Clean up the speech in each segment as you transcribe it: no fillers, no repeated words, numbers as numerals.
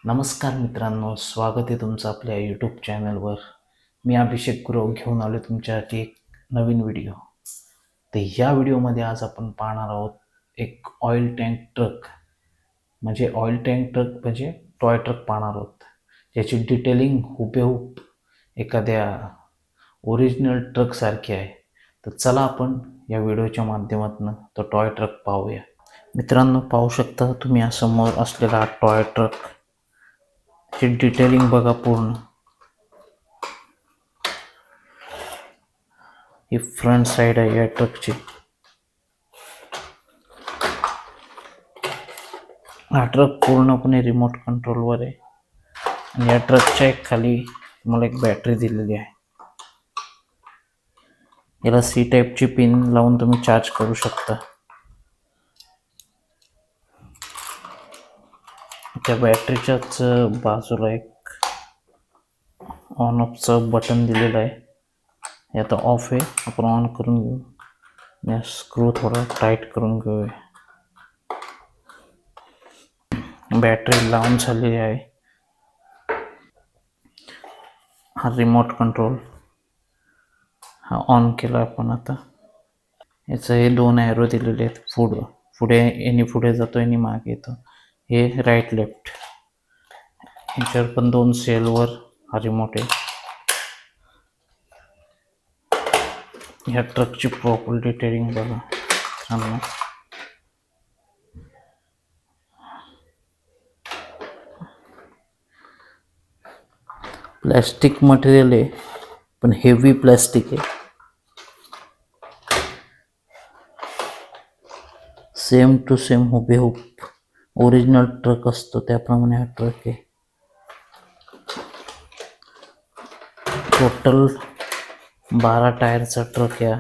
नमस्कार मित्रांनो, स्वागत आहे तुमचं आपल्या यूट्यूब चॅनलवर. मी अभिषेक गुरव घेऊन आलो तुमच्यासाठी एक नवीन व्हिडिओ. तर या व्हिडिओमध्ये आज आपण पाहणार आहोत एक ऑइल टँक ट्रक म्हणजे टॉय ट्रक पाहणार आहोत. याची डिटेलिंग हुबेहूब एखाद्या ओरिजिनल ट्रकसारखी आहे. तर चला आपण या व्हिडिओच्या माध्यमातून तो टॉय ट्रक पाहूया. मित्रांनो, पाहू शकता तुम्ही या समोर असलेला हा टॉय ट्रक ची डिटेलिंग बघा पूर्ण. ही फ्रंट साइड आहे या ट्रकची. हा ट्रक पूर्णपणे रिमोट कंट्रोलवर आहे आणि या ट्रकच्या एक खाली तुम्हाला एक बॅटरी दिलेली आहे. याला सी टाईपची पिन लावून तुम्ही चार्ज करू शकता. त्या बॅटरीच्याच बाजूला एक ऑन ऑफचं बटन दिलेलं आहे. हे आता ऑफ आहे, आपण ऑन करून घेऊ. स्क्रू थोडा टाईट करून घेऊया. बॅटरी लावून झालेली आहे. हा रिमोट कंट्रोल हा ऑन केला आपण. आता याचं हे दोन ॲरो दिलेले आहेत. पुढे याने पुढे जातो, याने मागे येतो. हे राईट लेफ्ट. याच्यावर पण दोन सेलवर हा रिमोट आहे. ह्या ट्रकची प्रॉपर डिटेलिंग बघा. प्लॅस्टिक मटेरियल आहे, पण हेवी प्लॅस्टिक आहे. सेम टू सेम हुबेहूब ओरिजिनल ट्रक असतो त्याप्रमाणे हा ट्रक आहे. टोटल 12 टायरचा ट्रक आहे.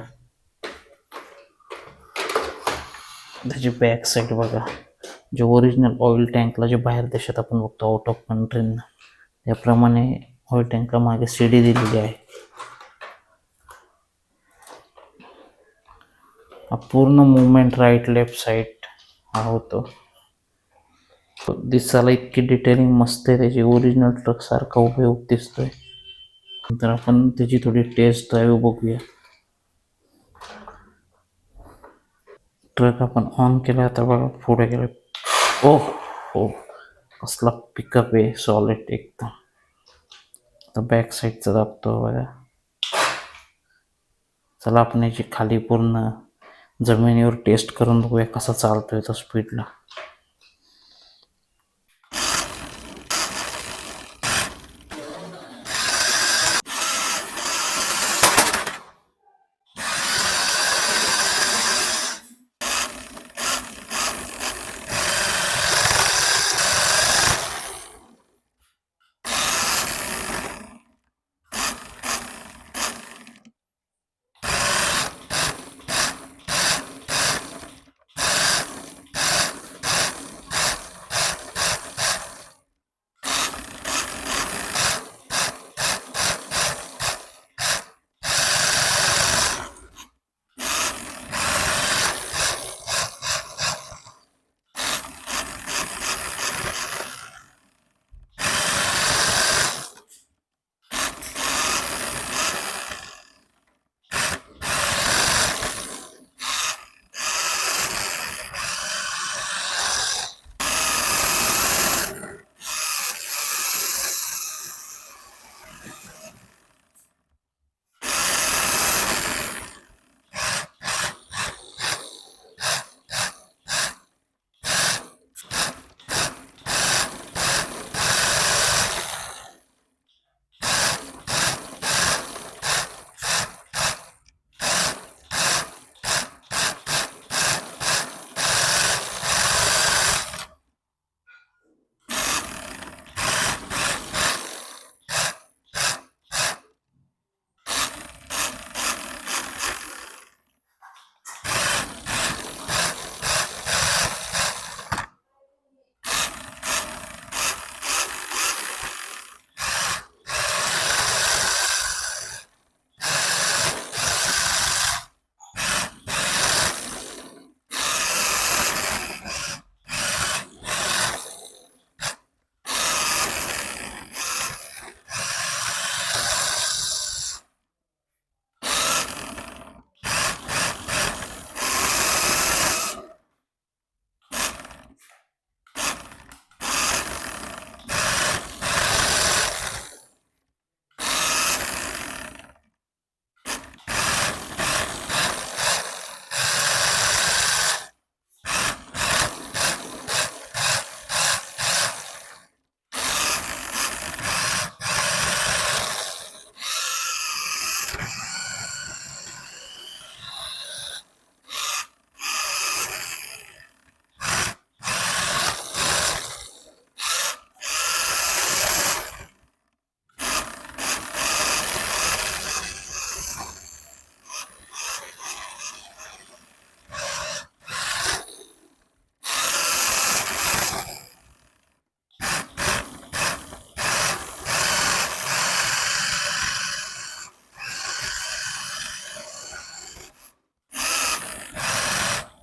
त्याची बॅक साईड बघा. जे ओरिजिनल ऑइल टँकला जे बाहेर देशात आपण बघतो आउट ऑफ कंट्रीना, त्याप्रमाणे ऑइल टँकला मागे सीडी दिलेली आहे. पूर्ण मुवमेंट राईट लेफ्ट साईड हा होतो. दिसायला इतकी डिटेलिंग मस्त आहे त्याची. ओरिजिनल ट्रक सारखा हुबेहूब दिसतोय. तर आपण त्याची थोडी टेस्ट ड्राईव्ह बघूया. ट्रक आपण ऑन केला. आता बघा पुढे गेलं. ओह हो, कसला पिकअप आहे, सॉलिड एकदम. आता बॅक साईडचा दाबतो बघा. चला आपण याची खाली पूर्ण जमिनीवर टेस्ट करून बघूया कसा चालतोय तो स्पीडला.